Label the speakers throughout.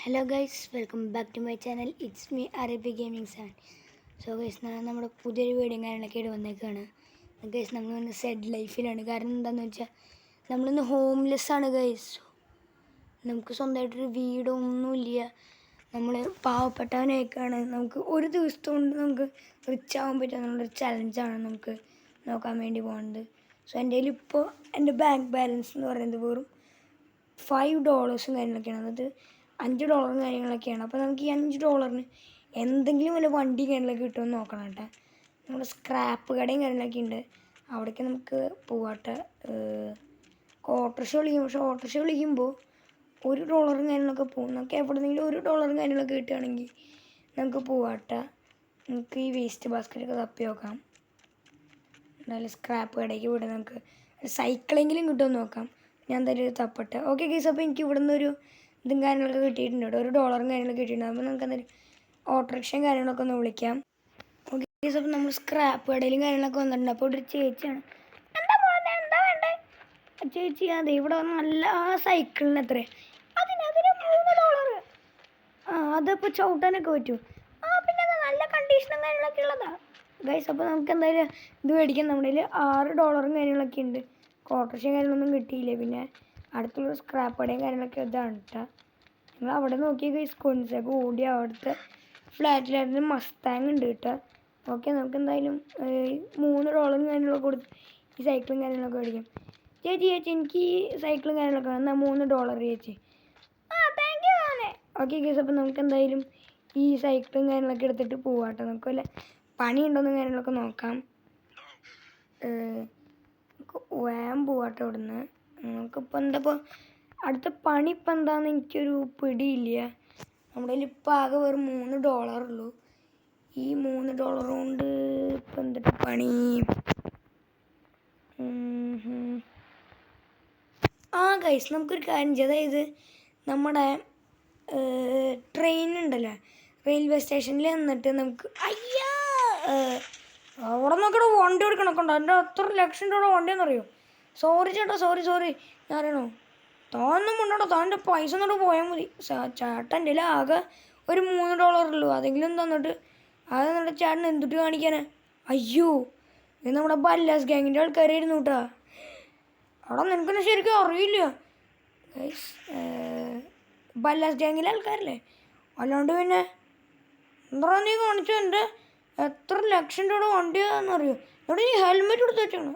Speaker 1: Hello guys, welcome back to my channel. It's me Arabi gaming san. So guys, ഞാൻ നമ്മുടെ പുതിയൊരു video കാര്യങ്ങളൊക്കെ ആയിട്ട് വന്നേക്കാണ്. ഗൈസ്, നമ്മളിന്ന് സെഡ് ലൈഫിലാണ്. കാരണം എന്താണെന്ന് വെച്ചാൽ നമ്മളിന്ന് ഹോംലെസ് ആണ് ഗൈസ്. നമുക്ക് സ്വന്തമായിട്ടൊരു വീടൊന്നുമില്ല. നമ്മൾ പാവപ്പെട്ടവനേക്കാണ്. നമുക്ക് ഒരു ദിവസത്തെ കൊണ്ട് നമുക്ക് റിച്ച് ആവാൻ പറ്റുക എന്നുള്ളൊരു ചലഞ്ചാണ് നമുക്ക് നോക്കാൻ വേണ്ടി പോകുന്നത്. സോ എൻ്റെ കയ്യിൽ ഇപ്പോൾ എൻ്റെ ബാങ്ക് ബാലൻസ് എന്ന് പറയുന്നത് വെറും $5 കാര്യങ്ങളൊക്കെയാണ്. അത് $5 കാര്യങ്ങളൊക്കെയാണ്. അപ്പോൾ നമുക്ക് ഈ $5 എന്തെങ്കിലും വല്ല വണ്ടി കാര്യങ്ങളൊക്കെ കിട്ടുമെന്ന് നോക്കണം കേട്ടോ. നമ്മുടെ സ്ക്രാപ്പ് കടയും കാര്യങ്ങളൊക്കെ ഉണ്ട്. അവിടേക്ക് നമുക്ക് പോവാട്ടെ. ഓട്ടോറിക്ഷ വിളിക്കും. പക്ഷേ ഓട്ടോറിക്ഷ വിളിക്കുമ്പോൾ $1 കാര്യങ്ങളൊക്കെ പോകും. നമുക്ക് എവിടെന്നെങ്കിലും $1 കാര്യങ്ങളൊക്കെ കിട്ടുകയാണെങ്കിൽ നമുക്ക് പോവാട്ടെ. നമുക്ക് ഈ വേസ്റ്റ് ബാസ്ക്കറ്റൊക്കെ തപ്പി നോക്കാം. നല്ല സ്ക്രാപ്പ് കടയ്ക്ക് വിടാം. നമുക്ക് സൈക്കിളെങ്കിലും കിട്ടുമെന്ന് നോക്കാം. ഞാൻ എന്തായാലും തപ്പട്ടെ. ഓക്കെ ഗൈസ്, അപ്പോൾ എനിക്ക് ഇവിടെ നിന്നൊരു ഇതും കാര്യങ്ങളൊക്കെ കിട്ടിയിട്ടുണ്ട്. $1 കാര്യങ്ങളൊക്കെ കിട്ടിയിട്ടുണ്ട്. അപ്പോൾ നമുക്ക് എന്തായാലും ഓട്ടോറിക്ഷയും കാര്യങ്ങളൊക്കെ ഒന്ന് വിളിക്കാം. ഓക്കെ ഗൈസ്, അപ്പോൾ നമ്മൾ സ്ക്രാപ്പ് കടയിലും കാര്യങ്ങളൊക്കെ വന്നിട്ടുണ്ട്. അപ്പോൾ ഒരു ചേച്ചിയാണ്. എന്താ മോനെ, എന്താ വേണ്ടേ? ചേച്ചി അതെ ഇവിടെ നല്ല ആ സൈക്കിളിന് എത്രയാണ്? അതിന് $3. അതപ്പോൾ ചവിട്ടാനൊക്കെ പറ്റും. പിന്നെ നല്ല കണ്ടീഷനും കാര്യങ്ങളൊക്കെ ഉള്ളതാണ് ഗൈസ്. അപ്പോൾ നമുക്ക് എന്തായാലും ഇത് മേടിക്കാം. നമ്മുടെ കയ്യിൽ $6 കാര്യങ്ങളൊക്കെ ഉണ്ട്. ഓട്ടോറിക്ഷയും കാര്യങ്ങളൊന്നും കിട്ടിയില്ല. പിന്നെ അടുത്തുള്ള സ്ക്രാപ്പ് കടയും കാര്യങ്ങളൊക്കെ ഇതാണ് കേട്ടോ. നിങ്ങൾ അവിടെ നോക്കി ഗൈസ്, കൊൻസൊക്കെ ഓടി അവിടുത്തെ ഫ്ലാറ്റിലായിരുന്നു മസ്താങ് ഉണ്ട് കേട്ടോ. ഓക്കെ, നമുക്ക് എന്തായാലും $3 കാര്യങ്ങളൊക്കെ കൊടുത്ത് ഈ സൈക്കിളും കാര്യങ്ങളൊക്കെ മേടിക്കാം. ചേച്ചി എനിക്ക് ഈ സൈക്കിളും കാര്യങ്ങളൊക്കെ എന്നാൽ $3 ചേച്ചി. താങ്ക് യു മോനെ. ഓക്കെ ഗൈസ്, അപ്പോൾ നമുക്ക് എന്തായാലും ഈ സൈക്കിളും കാര്യങ്ങളൊക്കെ എടുത്തിട്ട് പോവാട്ടോ. നമുക്ക് വല്ല പണിയുണ്ടോയെന്നും കാര്യങ്ങളൊക്കെ നോക്കാം. വേഗം പോവാട്ടോ ഇവിടുന്ന്. നമുക്കിപ്പോൾ ഇപ്പോൾ അടുത്ത പണി ഇപ്പം എന്താണെന്ന് എനിക്കൊരു പിടിയില്ല. നമ്മുടെ കയ്യിൽ ഇപ്പം ആകെ വെറും $3 ഉള്ളൂ. ഈ $3 കൊണ്ട് ഇപ്പം എന്തിട്ട് പണി? ഗൈസ്, നമുക്കൊരു കാര്യം ചെയ്യാം. അതായത് നമ്മുടെ ട്രെയിൻ ഉണ്ടല്ലോ, റെയിൽവേ സ്റ്റേഷനിൽ നിന്നിട്ട് നമുക്ക് അവിടെ നോക്കണ വണ്ടി എടുക്കണൊക്കെണ്ടോ. എൻ്റെ എത്ര $1,00,000 വണ്ടിയെന്നറിയോ? സോറി ചേട്ടാ, സോറി ഞാൻ അറിയണോ? താനൊന്നും ഉണ്ടോ? താൻ്റെ പൈസ എന്നിട്ട് പോയാൽ മതി. ചേട്ടൻ്റെ ആകെ ഒരു $3 ഉള്ളൂ. അതെങ്കിലും തന്നിട്ട് അത് എന്നിട്ട് ചേട്ടൻ എന്തിട്ട് കാണിക്കാനാ? അയ്യോ, ഇത് നമ്മുടെ ബല്ലാസ് ഗ്യാങ്ങിൻ്റെ ആൾക്കാരായിരുന്നു കേട്ടോ. അവിടെ നിനക്കെന്നെ ശരിക്കും അറിയില്ല ഗൈസ്. ബല്ലാസ് ഗ്യാങ്ങിലെ ആൾക്കാരല്ലേ, അല്ലാണ്ട് പിന്നെ എന്താ നീ കാണിച്ചു? എൻ്റെ എത്ര $1,00,000 വണ്ടിയാണെന്നറിയോ? ഇവിടെ ഈ ഹെൽമെറ്റ് എടുത്ത് വെച്ചാണ്.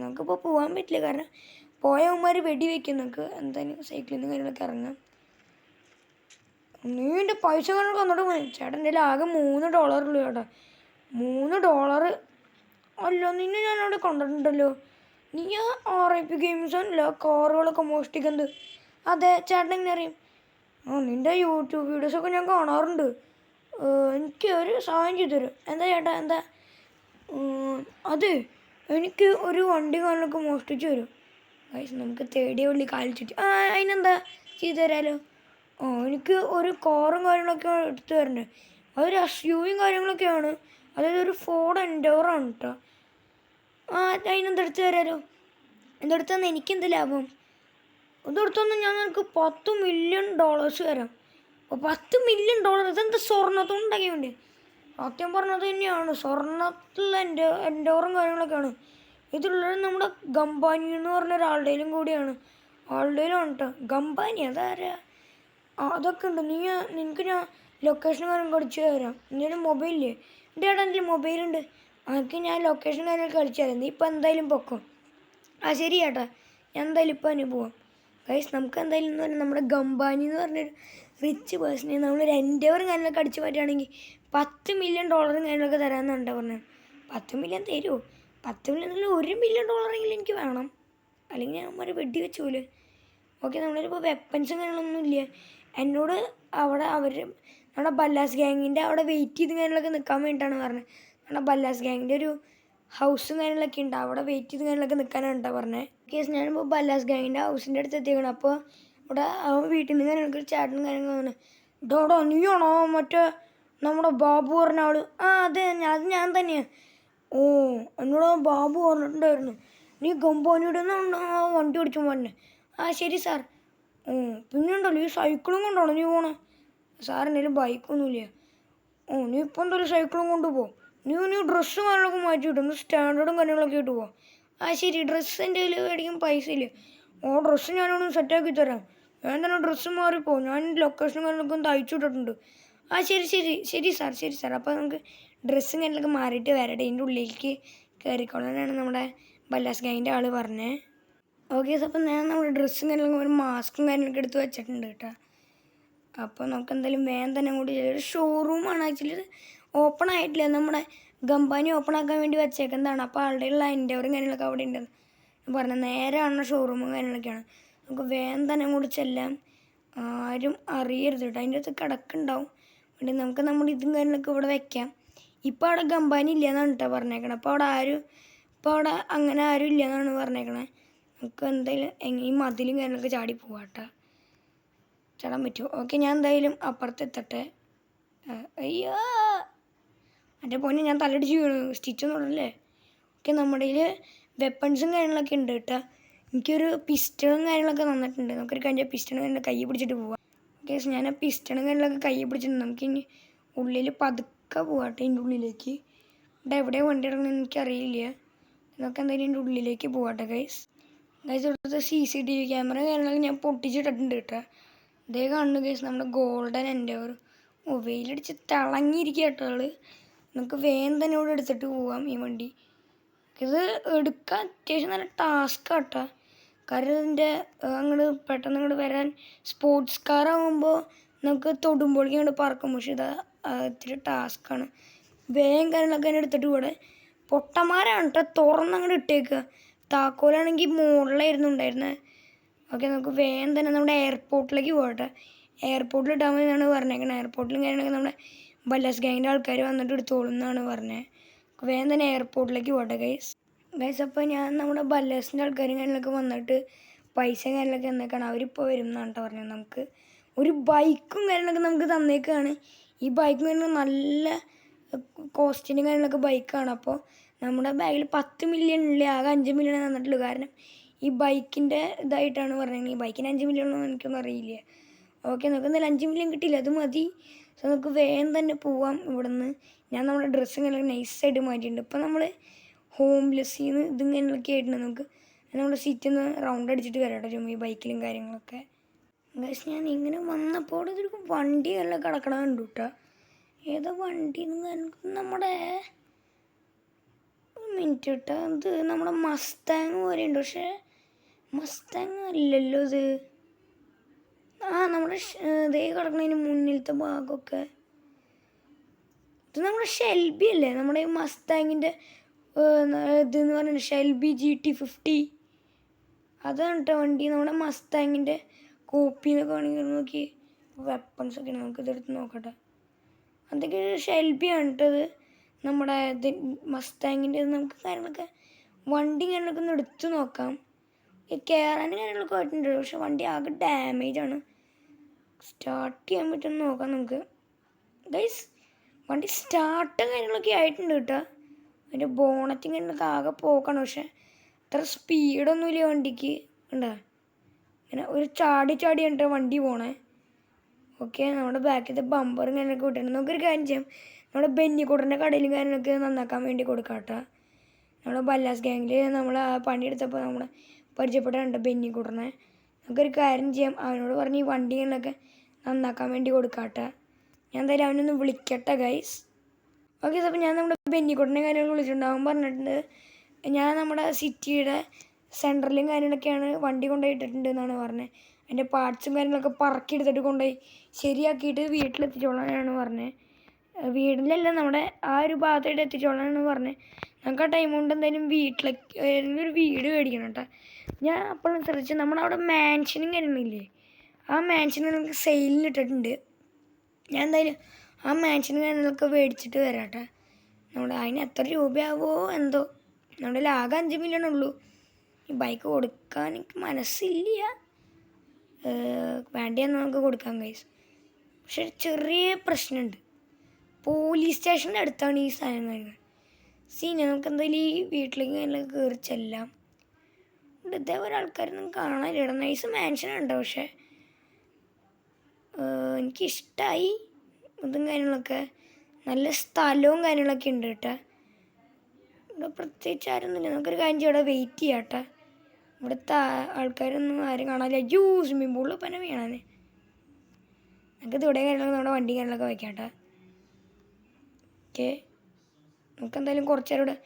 Speaker 1: നമുക്കിപ്പോൾ പോകാൻ പറ്റില്ല, കാരണം പോയവന്മാർ വെടി വയ്ക്കും. നമുക്ക് എന്തായാലും സൈക്കിളിൽ നിന്ന് കാര്യങ്ങളൊക്കെ ഇറങ്ങാം. നീ എൻ്റെ പൈസ കണക്ക് വന്നിട്ട് പോയി. ചേട്ടൻ്റെ ആകെ $3 ഉള്ളൂ ചേട്ടാ. $3 അല്ല, നിന്നെ ഞാൻ അവിടെ കണ്ടിട്ടുണ്ടല്ലോ. നീ RIP ഗെയിംസ് അല്ല കാറുകളൊക്കെ മോഷ്ടിക്കുന്നത്. അതെ, ചേട്ടൻ എങ്ങനെ അറിയും? നിൻ്റെ യൂട്യൂബ് വീഡിയോസൊക്കെ ഞാൻ കാണാറുണ്ട്. എനിക്ക് ഒരു സഹായം ചെയ്തു തരും. എന്താ ചേട്ടാ? എന്താ? അത് എനിക്ക് ഒരു വണ്ടി കാലൊക്കെ മോഷ്ടിച്ച് തരും ഗൈസ്. നമുക്ക് തേടിയ ഉള്ളി കാലിച്ചിട്ട് അതിനെന്താ ചെയ്തു തരാമല്ലോ. എനിക്ക് ഒരു കാറും കാര്യങ്ങളൊക്കെ എടുത്തു തരണ്ടേ. അതൊരു SUV കാര്യങ്ങളൊക്കെയാണ്. അതായത് ഒരു ഫോർഡ് എൻഡോറാണ് കേട്ടോ. അതിനെന്താ എടുത്തു തരാമല്ലോ. എന്തെടുത്തു തന്നാൽ എനിക്കെന്ത് ലാഭം? ഇതെടുത്തൊന്നും ഞാൻ നിനക്ക് $10 മില്യൺ തരാം. അപ്പോൾ $10 മില്യൺ ഇതെന്താ സ്വർണ്ണത്തുണ്ടാക്കിയ വേണ്ടി? സത്യം പറഞ്ഞത് തന്നെയാണ്. സ്വർണ്ണത്തിലുള്ള എൻഡോറും കാര്യങ്ങളൊക്കെയാണ്. ഇതുള്ളത് നമ്മുടെ ഗംബാനി എന്ന് പറഞ്ഞ ഒരാളുടെയിലും കൂടിയാണ്. ആളുടെയിലാണ് കേട്ടോ. ഗംബാനി അതാരാ? അതൊക്കെ ഉണ്ട്. നിനക്ക് ഞാൻ ലൊക്കേഷൻ കാര്യങ്ങൾ കളിച്ചു തരാം. എൻ്റെ മൊബൈലില്ലേ? എൻ്റെ ചേട്ടാ എൻ്റെ മൊബൈലുണ്ട്. എനിക്ക് ഞാൻ ലൊക്കേഷൻ കാര്യങ്ങൾ കളിച്ചു തരാം. നീ ഇപ്പം എന്തായാലും പൊക്കോ. ശരി ചേട്ടാ, ഞാൻ എന്തായാലും ഇപ്പം അതിന് പോവാം ഗൈസ്. നമുക്ക് എന്തായാലും എന്ന് പറഞ്ഞാൽ നമ്മുടെ ഗംബാനി എന്ന് പറഞ്ഞൊരു റിച്ച് പേഴ്സണെ നമ്മളൊരു എൻഡോറും കാര്യങ്ങളൊക്കെ അടിച്ചു മാറ്റുകയാണെങ്കിൽ $10 മില്യൺ കാര്യങ്ങളൊക്കെ തരാമെന്നാണ് പറഞ്ഞത്. 10 മില്യൺ തരുമോ? 10 മില്യണിൽ $1 മില്യൺ എനിക്ക് വേണം, അല്ലെങ്കിൽ ഞാൻ ഒരു വെടി വെച്ച് പോലെ. ഓക്കെ, നമ്മളിപ്പോൾ വെപ്പൻസും കാര്യങ്ങളൊന്നും ഇല്ല. എന്നോട് അവിടെ നമ്മുടെ ബല്ലാസ് ഗ്യാങ്ങിൻ്റെ അവിടെ വെയിറ്റ് ചെയ്ത് കാര്യങ്ങളൊക്കെ നിൽക്കാൻ വേണ്ടിയിട്ടാണ് പറഞ്ഞത്. നമ്മുടെ ബല്ലാസ് ഗ്യാങ്ങിൻ്റെ ഒരു ഹൗസും കാര്യങ്ങളൊക്കെ ഉണ്ട്. അവിടെ വെയിറ്റ് ചെയ്ത് കാര്യങ്ങളൊക്കെ നിൽക്കാനാണ് കേട്ടോ പറഞ്ഞത്. കേസ് ഞാനിപ്പോൾ ബല്ലാസ് ഗ്യാങ്ങിൻ്റെ ഹൗസിൻ്റെ അടുത്ത് എത്തിക്കണം. അപ്പോൾ ഇവിടെ വീട്ടിൽ നിന്ന് കാര്യങ്ങൾക്ക് ചേട്ടനും കാര്യങ്ങളാണ്. ഡോഡോ നീയാണോ മറ്റേ നമ്മുടെ ബാബു പറഞ്ഞ ആൾ? അതെ, അത് ഞാൻ തന്നെയാണ്. എന്നോട് ബാബു പറഞ്ഞിട്ടുണ്ടായിരുന്നു നീ ഗംബാനിയുടെ വണ്ടി ഓടിച്ചു പോന്നെ. ശരി സാർ. പിന്നെ ഉണ്ടല്ലോ ഈ സൈക്കിളും കൊണ്ടാണോ നീ പോണേ? സാർ എന്തെങ്കിലും ബൈക്കൊന്നുമില്ല. നീ ഇപ്പം എന്തായാലും സൈക്കിളും കൊണ്ടുപോകും. നീ ഡ്രസ്സും കാര്യങ്ങളൊക്കെ മാറ്റി കിട്ടും, സ്റ്റാൻഡേർഡും കാര്യങ്ങളൊക്കെ ഇട്ട് പോവാം. ശരി, ഡ്രസ്സ് എൻ്റെ കയ്യിൽ മേടിക്കാൻ പൈസ ഇല്ല. ഡ്രസ്സ് ഞാനൊന്ന് സെറ്റാക്കി തരാം. ഞാൻ തന്നെ ഡ്രസ്സ് മാറിപ്പോ, ഞാൻ ലൊക്കേഷനും കാര്യങ്ങളൊക്കെ ഒന്ന് അയച്ചു വിട്ടിട്ടുണ്ട്. ശരി സാർ. അപ്പോൾ നമുക്ക് ഡ്രസ്സും കാര്യങ്ങളൊക്കെ മാറിയിട്ട് വരട്ടെ, ഇതിൻ്റെ ഉള്ളിലേക്ക് കയറിക്കൊള്ളാനാണ് നമ്മുടെ ബല്ലാസ് ഗാങ്ങിൻ്റെ ആൾ പറഞ്ഞത്. ഓക്കെ സാർ, അപ്പം ഞാൻ നമ്മുടെ ഡ്രസ്സും കാര്യങ്ങളൊക്കെ ഒരു മാസ്കും കാര്യങ്ങളൊക്കെ എടുത്ത് വെച്ചിട്ടുണ്ട് കേട്ടോ. അപ്പോൾ നമുക്ക് എന്തായാലും വേഗം തന്നെ കൂടി ഒരു ഷോറൂമാണ്. ആക്ച്വലി ഇത് ഓപ്പൺ ആയിട്ടില്ല, നമ്മുടെ കമ്പനി ഓപ്പൺ ആക്കാൻ വേണ്ടി വെച്ചേക്കുന്നതാണ്. അപ്പോൾ ആളുടെ ഉള്ള എൻ്റെവറും കാര്യങ്ങളൊക്കെ അവിടെ ഉണ്ടെന്ന് പറഞ്ഞത് നേരെ കാണുന്ന ഷോറൂമും കാര്യങ്ങളൊക്കെയാണ്. നമുക്ക് വേഗം തന്നെ കൂടി ചെല്ലാം, ആരും അറിയരുത് കേട്ടോ. അതിൻ്റെ അടുത്ത് കിടക്കുന്നുണ്ടാവും. വേണ്ടി നമുക്ക് നമ്മുടെ ഇതും കാര്യങ്ങളൊക്കെ ഇവിടെ വെക്കാം. ഇപ്പോൾ അവിടെ കമ്പനി ഇല്ലയെന്നാണ് കേട്ടോ പറഞ്ഞേക്കണത്. അപ്പോൾ അവിടെ അങ്ങനെ ആരും ഇല്ലയെന്നാണ് പറഞ്ഞേക്കണേ. നമുക്ക് എന്തായാലും ഈ മതിലും കാര്യങ്ങളൊക്കെ ചാടി പോവാം കേട്ടോ. ചാടാൻ പറ്റുമോ? ഓക്കെ, ഞാൻ എന്തായാലും അപ്പുറത്തെത്തട്ടെ. അയ്യോ, എൻ്റെ പൊന്നെ, ഞാൻ തലടിച്ച് വീണു. സ്റ്റിച്ചൊന്നും ഇടല്ലേ? ഓക്കെ, നമ്മുടെ കയ്യിൽ വെപ്പൺസും കാര്യങ്ങളൊക്കെ ഉണ്ട് കേട്ടോ. എനിക്കൊരു പിസ്റ്റണും കാര്യങ്ങളൊക്കെ തന്നിട്ടുണ്ട്. നമുക്കൊരു കഴിഞ്ഞ പിസ്റ്റണും കാര്യങ്ങളൊക്കെ കൈ പിടിച്ചിട്ട് പോവാം. ഓക്കെ, ഞാൻ ആ പിസ്റ്റണും കാര്യങ്ങളൊക്കെ കൈ പിടിച്ചിട്ടുണ്ട്. നമുക്കിനി ഉള്ളിൽ പതുക്കെ പോവാട്ടെ. ഇതിൻ്റെ ഉള്ളിലേക്ക് ഇവിടെ എവിടെയാണ് വണ്ടി ഇറങ്ങുന്നത് എനിക്കറിയില്ല. നമുക്ക് എന്തായാലും ഇതിൻ്റെ ഉള്ളിലേക്ക് പോവാട്ടെ ഗൈസ്. ഇവിടുത്തെ CCTV ക്യാമറ കാര്യങ്ങളൊക്കെ ഞാൻ പൊട്ടിച്ചിട്ടിട്ടുണ്ട് കേട്ടോ. അതേ കാണുന്നു ഗൈസ്, നമ്മുടെ ഗോൾഡൻ എൻ്റെവർ. വെയിലടിച്ച് തിളങ്ങിയിരിക്കുക കേട്ടോ ആള്. നമുക്ക് വേഗം തന്നെ ഇവിടെ എടുത്തിട്ട് പോവാം ഈ വണ്ടി. ഇത് എടുക്കാൻ അത്യാവശ്യം നല്ല ടാസ്ക് കേട്ടോ. കാരണം ഇതിൻ്റെ പെട്ടെന്ന് അങ്ങോട്ട് വരാൻ സ്പോർട്സ് കാറാകുമ്പോൾ നമുക്ക് തൊടുമ്പോഴേക്കും അങ്ങോട്ട് പറക്കും. പക്ഷെ ഇത് ഇത്തിരി ടാസ്ക്കാണ്. വേഗം കാര്യങ്ങളൊക്കെ തന്നെ എടുത്തിട്ട് ഇവിടെ പൊട്ടന്മാരാണ് കേട്ടോ തുറന്നങ്ങോട്ട് ഇട്ടേക്കുക. താക്കോലാണെങ്കിൽ മുകളിലായിരുന്നു ഉണ്ടായിരുന്നത്. ഓക്കെ, നമുക്ക് വേഗം തന്നെ നമ്മുടെ എയർപോർട്ടിലേക്ക് പോകട്ടെ. എയർപോർട്ടിൽ ഇട്ടാൽ മതി എന്നാണ് പറഞ്ഞേക്കുന്നത്. എയർപോർട്ടിലും കാര്യങ്ങളൊക്കെ നമ്മുടെ ബല്ലാസ് ഗാങ്ങിൻ്റെ ആൾക്കാർ വന്നിട്ട് എടുത്തോളും എന്നാണ് പറഞ്ഞത്. വേഗം തന്നെ എയർപോർട്ടിലേക്ക് പോകട്ടെ ഗൈസ്. അപ്പോൾ ഞാൻ നമ്മുടെ ബല്ലാസിൻ്റെ ആൾക്കാരും കാര്യങ്ങളൊക്കെ വന്നിട്ട് പൈസ കാര്യങ്ങളൊക്കെ എന്നേക്കാണ് അവരിപ്പോൾ വരും എന്നാണ് കേട്ടോ പറഞ്ഞത്. നമുക്ക് ഒരു ബൈക്കും കാര്യങ്ങളൊക്കെ നമുക്ക് തന്നേക്കാണ്. ഈ ബൈക്കും കാര്യങ്ങൾ നല്ല കോസ്റ്റിനും കാര്യങ്ങളൊക്കെ ബൈക്കാണ്. അപ്പോൾ നമ്മുടെ ബാഗിൽ 10 മില്യൺ ഉള്ളിൽ ആകെ 5 മില്യൺ തന്നിട്ടുള്ളൂ. കാരണം ഈ ബൈക്കിൻ്റെ ഇതായിട്ടാണ് പറഞ്ഞത്. ഈ ബൈക്കിന് 5 മില്യൺ ഒന്നും എനിക്കൊന്നും അറിയില്ല. ഓക്കെ, നമുക്ക് എന്തായാലും 5 മില്യൺ കിട്ടിയില്ല, അത് മതി. സോ നമുക്ക് വേഗം തന്നെ പോവാം ഇവിടെ നിന്ന്. ഞാൻ നമ്മുടെ ഡ്രസ്സും കാര്യങ്ങളൊക്കെ നൈസായിട്ട് മാറ്റിയിട്ടുണ്ട്. ഇപ്പോൾ നമ്മൾ ഹോംലെസ്സിന്ന് ഇതും കാര്യങ്ങളൊക്കെ ആയിട്ടുണ്ട്. നമുക്ക് നമ്മുടെ സീറ്റിൽ നിന്ന് റൗണ്ട് അടിച്ചിട്ട് വരാം കേട്ടോ ഈ ബൈക്കിലും കാര്യങ്ങളൊക്കെ. ഗൈസ്, ഞാൻ ഇങ്ങനെ വന്നപ്പോൾ ഇതൊരു വണ്ടി എല്ലാം കിടക്കണം കണ്ടു കേട്ടോ. ഏതാ വണ്ടി നമ്മുടെ മിനിറ്റ് കേട്ടോ, ഇത് നമ്മുടെ മസ്താങ് പോലെയുണ്ട്. പക്ഷേ മസ്താങ് അല്ലല്ലോ ഇത്. നമ്മുടെ ഇതേ കിടക്കുന്നതിന് മുന്നിലത്തെ ഭാഗമൊക്കെ ഇത് നമ്മുടെ ഷെൽബി അല്ലേ? നമ്മുടെ ഈ മസ്താങ്ങിൻ്റെ ഇതെന്ന് പറയുന്നത് ഷെൽബി GT50 അതാണ് കേട്ടോ വണ്ടി. നമ്മുടെ മസ്താങ്ങിൻ്റെ കോപ്പി എന്നൊക്കെ വേണമെങ്കിൽ നോക്കി വെപ്പൺസൊക്കെ നമുക്ക് ഇതെടുത്ത് നോക്കട്ടെ. അതൊക്കെ ഷെൽബിയാണ് കേട്ടത്. നമ്മുടെ ഇത് മസ്താങ്ങിൻ്റെ നമുക്ക് കാര്യങ്ങളൊക്കെ വണ്ടി കാര്യങ്ങളൊക്കെ ഒന്ന് എടുത്ത് നോക്കാം. കയറാനും കാര്യങ്ങളൊക്കെ ആയിട്ടുണ്ട്. പക്ഷെ വണ്ടി ആകെ ഡാമേജാണ്. സ്റ്റാർട്ട് ചെയ്യാൻ പറ്റുമെന്ന് നോക്കാം നമുക്ക് ഗൈസ്. വണ്ടി സ്റ്റാർട്ടും കാര്യങ്ങളൊക്കെ ആയിട്ടുണ്ട് കേട്ടോ. അതിൻ്റെ ബോണറ്റും കാര്യങ്ങളൊക്കെ ആകെ പോക്കാണ്. പക്ഷെ അത്ര സ്പീഡൊന്നുമില്ല വണ്ടിക്ക്. ഉണ്ടോ, ഇങ്ങനെ ഒരു ചാടിയാണ് കേട്ടോ വണ്ടി പോണേ. ഓക്കെ, നമ്മുടെ ബാക്കിലത്തെ ബമ്പറും കാര്യങ്ങളൊക്കെ വിട്ടിട്ടുണ്ട്. നമുക്കൊരു കാര്യം ചെയ്യാം, നമ്മുടെ ബെന്നിക്കുട്ടൻ്റെ കടയിലും കാര്യങ്ങളൊക്കെ നന്നാക്കാൻ വേണ്ടി കൊടുക്കാം കേട്ടോ. നമ്മുടെ ബല്ലാസ് ഗാങ്ങിൽ നമ്മൾ പണിയെടുത്തപ്പോൾ നമ്മൾ പരിചയപ്പെട്ടിട്ടുണ്ട് ബെന്നിക്കുട്ടനെ. നമുക്കൊരു കാര്യം ചെയ്യാം, അവനോട് പറഞ്ഞ് ഈ വണ്ടികളിലൊക്കെ നന്നാക്കാൻ വേണ്ടി കൊടുക്കാം കേട്ടോ. ഞാൻ എന്തായാലും അവനൊന്ന് വിളിക്കട്ടെ ഗൈസ്. ഓക്കെ, അപ്പോൾ ഞാൻ നമ്മുടെ ബെന്നിക്കുട്ടനെ കാര്യങ്ങൾ വിളിച്ചിട്ടുണ്ടാകും. പറഞ്ഞിട്ടുണ്ട് ഞാൻ നമ്മുടെ സിറ്റിയുടെ സെൻറ്ററിലും കാര്യങ്ങളൊക്കെയാണ് വണ്ടി കൊണ്ടുപോയിട്ടിട്ടുണ്ട് എന്നാണ് പറഞ്ഞത്. അതിൻ്റെ പാർട്സും കാര്യങ്ങളൊക്കെ പറക്കിയെടുത്തിട്ട് കൊണ്ടുപോയി ശരിയാക്കിയിട്ട് വീട്ടിലെത്തിച്ചോളാനാണ് പറഞ്ഞത്. വീട്ടിലല്ല, നമ്മുടെ ആ ഒരു ഭാഗത്തായിട്ട് എത്തിച്ചോളാനാണ് പറഞ്ഞത്. നമുക്ക് ആ ടൈം കൊണ്ട് എന്തായാലും വീട്ടിലേക്ക് ഏതെങ്കിലും ഒരു വീട് മേടിക്കണം കേട്ടോ. ഞാൻ അപ്പോഴും ശ്രദ്ധിച്ചു നമ്മളവിടെ മാൻഷനും കാര്യങ്ങളില്ലേ, ആ മാൻഷൻ നമുക്ക് സെയിലിനിട്ടിട്ടുണ്ട്. ഞാൻ എന്തായാലും ആ മാൻഷനും കാര്യങ്ങളൊക്കെ മേടിച്ചിട്ട് വരാം കേട്ടോ. നമ്മുടെ അതിന് എത്ര രൂപയാവോ എന്തോ. നമ്മുടെ ആകെ 5 മില്യൺ ഉള്ളൂ. ഈ ബൈക്ക് കൊടുക്കാൻ എനിക്ക് മനസ്സില്ല. വേണ്ടിയെന്ന് നമുക്ക് കൊടുക്കാം ഗൈസ്. പക്ഷെ ചെറിയ പ്രശ്നമുണ്ട്, പോലീസ് സ്റ്റേഷൻ്റെ അടുത്താണ് ഈ സാധനം കാര്യങ്ങൾ. നമുക്ക് എന്തായാലും ഈ വീട്ടിലേക്ക് എല്ലാം കയറി ചെല്ലാം. ഇതേപോലെ ആൾക്കാരൊന്നും കാണാനില്ല. നൈസ് മാൻഷനുണ്ട്, പക്ഷേ എനിക്കിഷ്ടമായി ഇതും കാര്യങ്ങളൊക്കെ. നല്ല സ്ഥലവും കാര്യങ്ങളൊക്കെ ഉണ്ട് കേട്ടോ. ഇവിടെ പ്രത്യേകിച്ച് ആരൊന്നുമില്ല. നമുക്കൊരു കാര്യം ചെയ്യാം, ഇവിടെ വെയിറ്റ് ചെയ്യാം കേട്ടോ. ഇവിടുത്തെ ആൾക്കാരൊന്നും ആരും കാണാനില്ല. അയ്യോ സ്വിമ്മിംഗ് പൂളിൽ തന്നെ വീണാൻ. നമുക്കിത് ഇവിടെ കാര്യങ്ങളൊക്കെ നമ്മുടെ വണ്ടി കാര്യങ്ങളൊക്കെ വയ്ക്കാം കേട്ടോ. ഓക്കെ, നമുക്കെന്തായാലും കുറച്ച് നേരം ഇവിടെ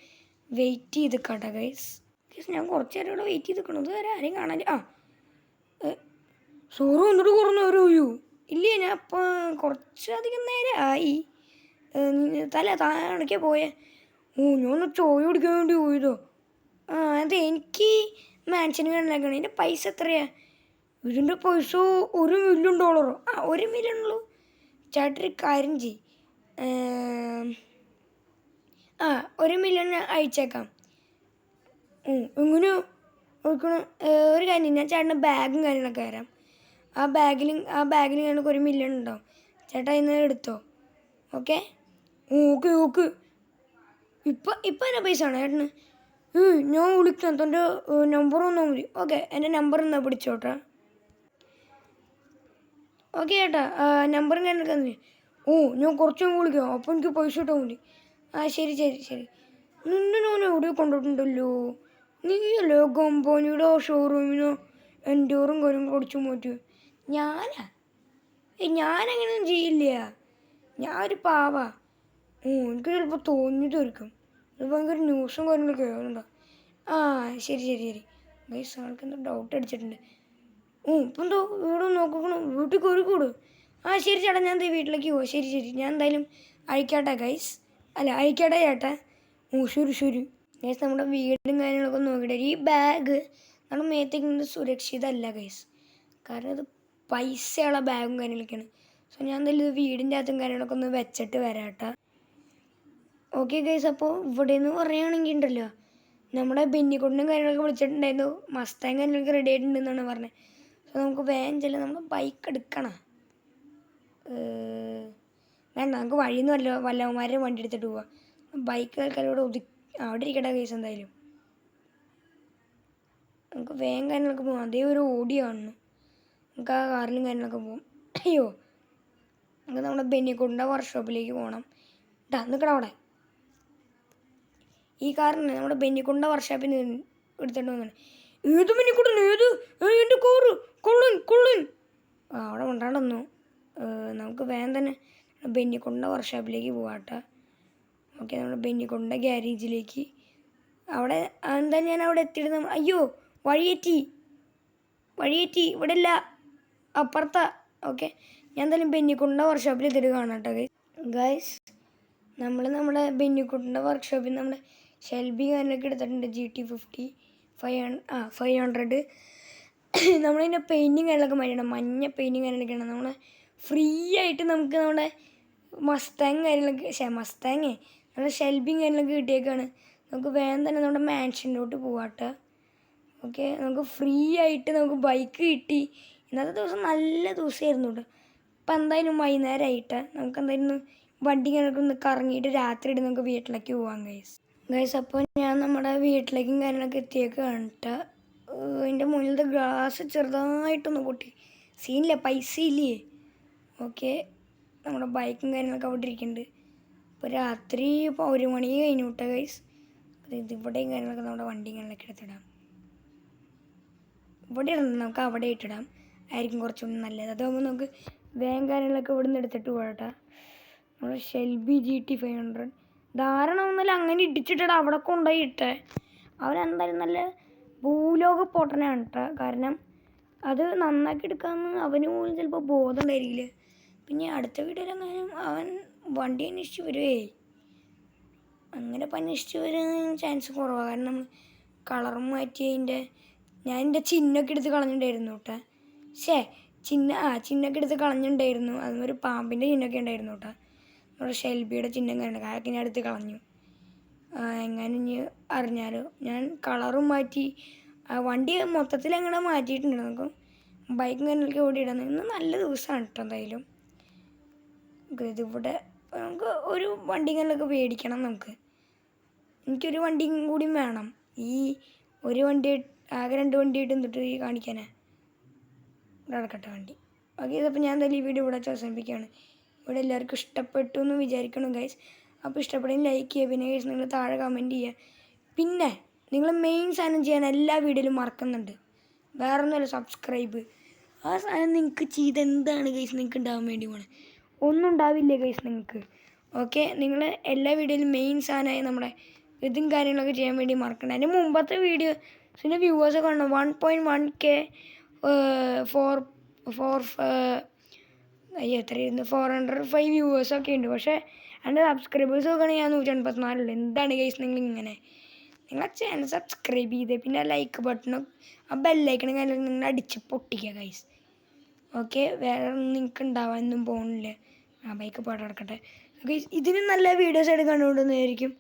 Speaker 1: വെയിറ്റ് ചെയ്ത് കേട്ടോ ഗൈസ്. ഞാൻ കുറച്ച് നേരം ഇവിടെ വെയിറ്റ് ചെയ്ത് നിൽക്കണം. ഇതുവരെ ആരെയും കാണാനില്ല. സോറ് വന്നിട്ട് കുറഞ്ഞ നേരം ആയോ? ഇല്ലേ, ഞാൻ ഇപ്പോൾ കുറച്ചധികം നേരം ആയി. താഴേക്കാ പോയേ? ഞാൻ ഒന്ന് ചോയ കുടിക്കാൻ വേണ്ടി പോയതോ. അതെ, എനിക്ക് മാൻഷന് കണ്ടിലേക്കാണ്. ഇതിൻ്റെ പൈസ എത്രയാണ്? ഇതിൻ്റെ പൈസ $1 മില്യൺ. $1 മില്യൺ ഉള്ളൂ. ചേട്ടൊരു കാര്യം ചെയ്യും, $1 മില്യൺ അയച്ചേക്കാം. എങ്ങനെ കൊടുക്കണം? ഒരു കാര്യം, ഞാൻ ചേട്ടൻ്റെ ബാഗും കാര്യങ്ങളൊക്കെ തരാം. ആ ബാഗിൽ ഞങ്ങൾക്ക് $1 മില്യൺ ഉണ്ടാവും. ചേട്ടാ ഇന്ന് എടുത്തോ. Okay okay. ഇപ്പം എന്നാ പൈസ ആണോ ചേട്ടന്? ഞാൻ വിളിക്കാം. തൻ്റെ നമ്പർ തന്നാൽ മതി. ഓക്കെ, എൻ്റെ നമ്പർ എന്നാ പിടിച്ചോട്ടെ. ഓക്കെ ചേട്ടാ, നമ്പറും കാര്യങ്ങളൊക്കെ തന്നെ. ഞാൻ കുറച്ചും വിളിക്കാം. അപ്പോൾ എനിക്ക് പൈസ ഇട്ടാൽ മതി. ശരി. നിന്നെ ഞാൻ എവിടെ കൊണ്ടിട്ടുണ്ടല്ലോ. നീയല്ലോ കമ്പനിയുടെ ഷോറൂമിനോ എൻ്റെറും കാര്യങ്ങളും അടിച്ചു മാറ്റി. ഞാനങ്ങനെയൊന്നും ചെയ്യില്ല. ഞാനൊരു പാവാ. എനിക്ക് ചിലപ്പോൾ തോന്നിയതായിരിക്കും. ഇത് ഭയങ്കര ന്യൂസും കാര്യങ്ങളൊക്കെ കേൾക്കുന്നുണ്ടോ? ശരി. ഗൈസ്, ആൾക്ക് എന്തോ ഡൗട്ട് അടിച്ചിട്ടുണ്ട്. ഇപ്പം എന്തോ ഇവിടെ നോക്കണം. വീട്ടിൽ കയറിക്കൂട്. ശരി ചേട്ടാ, ഞാൻ എന്താ വീട്ടിലേക്ക് പോവാം. ശരി, ഞാൻ എന്തായാലും അഴിക്കാട്ടെ ഗൈസ്. അഴിക്കാട്ടെ ചേട്ടാ. ശരി. ഗൈസ്, നമ്മുടെ വീടും കാര്യങ്ങളൊക്കെ നോക്കിയിട്ട് ഈ ബാഗ് നമ്മുടെ മേത്തേക്കുന്നത് സുരക്ഷിതമല്ല ഗൈസ്. കാരണം ഇത് പൈസയുള്ള ബാഗും കാര്യങ്ങളൊക്കെയാണ്. സോ ഞാൻ എന്തായാലും ഇത് വീടിൻ്റെ അകത്തും കാര്യങ്ങളൊക്കെ ഒന്ന് വെച്ചിട്ട് വരാം കേട്ടോ. ഓക്കെ ഗൈസ്, അപ്പോൾ ഇവിടെ നിന്ന് പറയുകയാണെങ്കിൽ ഉണ്ടല്ലോ, നമ്മുടെ ബെന്നിക്കുട്ടനും കാര്യങ്ങളൊക്കെ വിളിച്ചിട്ടുണ്ടായിരുന്നു. മസ്താങ് കാര്യങ്ങളൊക്കെ റെഡി ആയിട്ടുണ്ടെന്നാണ് പറഞ്ഞത്. സോ നമുക്ക് വേഗം ചെല്ലാം. നമ്മൾ ബൈക്ക് എടുക്കണം. വേണ്ട, നമുക്ക് വഴിയിൽ നിന്ന് വല്ലവന്മാരെ വണ്ടി എടുത്തിട്ട് പോവാം. ബൈക്ക് ആൾക്കാരോട് അവിടെ ഇരിക്കട്ടെ ഗൈസ്. എന്തായാലും നമുക്ക് വേഗം കാര്യങ്ങളൊക്കെ പോകാം. അതേ ഒരു ഓടി കാണുന്നു. നമുക്ക് ആ കാറിലും കാര്യങ്ങളൊക്കെ പോകാം. നമുക്ക് നമ്മുടെ ബെന്നിക്കുട്ടൻ്റെ വർക്ക്ഷോപ്പിലേക്ക് പോകണം. നിൽക്കണം അവിടെ. ഈ കാറിന് നമ്മുടെ ബെന്നിക്കുട്ടൻ്റെ വർക്ക്ഷോപ്പിൽ നിന്ന് എടുത്തിട്ട് വന്നാണ്. ഏത് ബെന്നിക്കുട്ടൻ? എൻ്റെ കോറ് കൊള്ളൻ. അവിടെ കൊണ്ടാണ്ടൊന്നു. നമുക്ക് വേഗം തന്നെ ബെന്നിക്കുട്ടൻ്റെ വർക്ക്ഷോപ്പിലേക്ക് പോകാട്ടോ. ഓക്കെ, നമ്മുടെ ബെന്നിക്കുട്ടൻ്റെ ഗ്യാരേജിലേക്ക്. അവിടെ എന്താ ഞാൻ അവിടെ എത്തിയിട്ട് അയ്യോ വഴിയേറ്റി ഇവിടെ ഇല്ല, അപ്പുറത്താ. ഓക്കെ, ഞാൻ എന്തായാലും ബെന്നിക്കുട്ടൻ്റെ വർക്ക്ഷോപ്പിൽ എത്തിയിട്ട് കാണാം കേട്ടോ ഗൈസ്. നമ്മുടെ ബെന്നിക്കുട്ടൻ്റെ വർക്ക്ഷോപ്പിൽ നമ്മുടെ ഷെൽബി കാര്യങ്ങളൊക്കെ എടുത്തിട്ടുണ്ട്. GT50 500. നമ്മളതിൻ്റെ പെയിൻറ്റിങ് കാര്യങ്ങളൊക്കെ മാറ്റണം. മഞ്ഞ പെയിൻറ്റിങ് കാര്യങ്ങളൊക്കെയാണ്. നമ്മളെ ഫ്രീ ആയിട്ട് നമുക്ക് നമ്മുടെ നമ്മുടെ ഷെൽബിയും കാര്യങ്ങളൊക്കെ കിട്ടിയേക്കാണ്. നമുക്ക് വേഗം തന്നെ നമ്മുടെ മാൻഷനിലോട്ട് പോവാട്ടോ. ഓക്കെ, നമുക്ക് ഫ്രീ ആയിട്ട് നമുക്ക് ബൈക്ക് കിട്ടി. ഇന്നത്തെ ദിവസം നല്ല ദിവസമായിരുന്നു കേട്ടോ. ഇപ്പം എന്തായാലും വൈകുന്നേരമായിട്ട് നമുക്ക് എന്തായാലും വണ്ടി കാര്യങ്ങളൊക്കെ ഒന്ന് കറങ്ങിയിട്ട് രാത്രി ഇട്ട് നമുക്ക് വീട്ടിലേക്ക് പോകാം ഗൈസ്. അപ്പോൾ ഞാൻ നമ്മുടെ വീട്ടിലേക്കും കാര്യങ്ങളൊക്കെ എത്തിയേക്കാണ് കേട്ടോ. അതിൻ്റെ മുന്നിലത്തെ ഗ്ലാസ് ചെറുതായിട്ടൊന്ന് പൊട്ടി. സീനില്ല, പൈസ ഇല്ലേ. ഓക്കെ, നമ്മുടെ ബൈക്കും കാര്യങ്ങളൊക്കെ അവിടെ ഇരിക്കുന്നുണ്ട്. ഇപ്പോൾ രാത്രി 1 മണി കഴിഞ്ഞു കേട്ടോ ഗൈസ്. ഇവിടെയും കാര്യങ്ങളൊക്കെ നമ്മുടെ വണ്ടിയും കാര്യങ്ങളൊക്കെ എടുത്തിടാം. ഇവിടെ ഇടണം, നമുക്ക് അവിടെ ഇട്ടിടാം. ആയിരിക്കും കുറച്ചുകൂടി നല്ലത്. അതാകുമ്പോൾ നമുക്ക് വേഗം കാര്യങ്ങളൊക്കെ ഇവിടെ നിന്ന് എടുത്തിട്ട് പോകട്ടെ. നമ്മുടെ ഷെൽബി GT 500 ധാരണ ഒന്നുമില്ല, അങ്ങനെ ഇടിച്ചിട്ടിട അവിടെ കൊണ്ടുപോയി ഇട്ടേ. അവനെന്തായാലും നല്ല ഭൂലോക പൊട്ടനാണ് കേട്ടോ. കാരണം അത് നന്നാക്കി എടുക്കാമെന്ന് അവന് പോലും ചിലപ്പോൾ ബോധം ഉണ്ടായിരിക്കില്ല. പിന്നെ അടുത്ത വീട്ടിലെങ്ങാനും അവൻ വണ്ടി അന്വേഷിച്ച് വരുവേ. അങ്ങനെ ഇപ്പം അന്വേഷിച്ച് വരാൻ ചാൻസ് കുറവാണ്. കാരണം നമ്മൾ കളറും മാറ്റി ഞാൻ എൻ്റെ ചിഹ്നമൊക്കെ എടുത്ത് കളഞ്ഞിട്ടുണ്ടായിരുന്നു കേട്ടോ. ചിഹ്നമൊക്കെ എടുത്ത് കളഞ്ഞിട്ടുണ്ടായിരുന്നു. അതൊരു പാമ്പിൻ്റെ ചിഹ്നമൊക്കെ ഉണ്ടായിരുന്നു കേട്ടോ. നമ്മുടെ ഷെൽബിയുടെ ചിഹ്നം കണ്ടു, അതൊക്കെ ഞാൻ എടുത്ത് കളഞ്ഞു. എങ്ങനെ ഇനി അറിഞ്ഞാലോ. ഞാൻ കളറും മാറ്റി, വണ്ടി മൊത്തത്തിൽ അങ്ങനെ മാറ്റിയിട്ടുണ്ട്. നമുക്ക് ബൈക്കും കാര്യങ്ങളൊക്കെ ഓടിയിടാൻ ഇന്ന് നല്ല ദിവസമാണ് കേട്ടോ. എന്തായാലും ഇതിവിടെ നമുക്ക് ഒരു വണ്ടി കാര്യങ്ങളൊക്കെ മേടിക്കണം. എനിക്കൊരു വണ്ടിയും കൂടി വേണം. ഈ ഒരു വണ്ടി ആകെ 2 വണ്ടി ആയിട്ട് എന്നിട്ട് കാണിക്കാനാ. ഇവിടെ നടക്കട്ടെ വണ്ടി. ഓക്കെ, അപ്പോൾ ഞാൻ എന്തായാലും ഈ വീഡിയോ ഇവിടെ അവസാനിപ്പിക്കുകയാണ്. ഇവിടെ എല്ലാവർക്കും ഇഷ്ടപ്പെട്ടു എന്ന് വിചാരിക്കണം ഗൈസ്. അപ്പോൾ ഇഷ്ടപ്പെടുമെങ്കിൽ ലൈക്ക് ചെയ്യുക. പിന്നെ ഗൈസ് നിങ്ങൾ താഴെ കമൻറ്റ് ചെയ്യുക. പിന്നെ നിങ്ങൾ മെയിൻ സാധനം ചെയ്യാൻ എല്ലാ വീഡിയോയിലും മറക്കുന്നുണ്ട്, വേറെ ഒന്നുമല്ല, സബ്സ്ക്രൈബ്. ആ സാധനം നിങ്ങൾക്ക് ചെയ്ത് എന്താണ് ഗൈസ് നിങ്ങൾക്ക് ഉണ്ടാകാൻ വേണ്ടി പോകണം? ഒന്നും ഉണ്ടാവില്ല ഗൈസ് നിങ്ങൾക്ക്. ഓക്കെ, നിങ്ങൾ എല്ലാ വീഡിയോയിലും മെയിൻ സാധനമായി നമ്മുടെ ഇതും കാര്യങ്ങളൊക്കെ ചെയ്യാൻ വേണ്ടി മറക്കണം. അതിന് മുമ്പത്തെ വീഡിയോസിൻ്റെ വ്യൂവേഴ്സ് കാണണം 1.1K എത്രയായിരുന്നു 405 വ്യൂവേഴ്സൊക്കെ ഉണ്ട്. പക്ഷേ എൻ്റെ സബ്സ്ക്രൈബേഴ്സ് നോക്കുകയാണെങ്കിൽ ഞാൻ 184. എന്താണ് ഗൈസ് നിങ്ങളിങ്ങനെ? നിങ്ങൾ ചാനൽ സബ്സ്ക്രൈബ് ചെയ്ത് പിന്നെ ലൈക്ക് ബട്ടണും ആ ബെല്ലൈക്കണും കാര്യം നിങ്ങൾ അടിച്ച് പൊട്ടിക്കുക ഗൈസ്. ഓക്കെ, വേറെ നിങ്ങൾക്ക് ഉണ്ടാവാനൊന്നും പോകുന്നില്ല. ആ ബൈക്ക് പാട്ട് നടക്കട്ടെ ഗൈസ്. ഇതിന് നല്ല വീഡിയോസ് ആയിട്ട് കണ്ടുകൊണ്ടുവന്നതായിരിക്കും.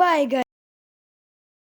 Speaker 1: Bye guys.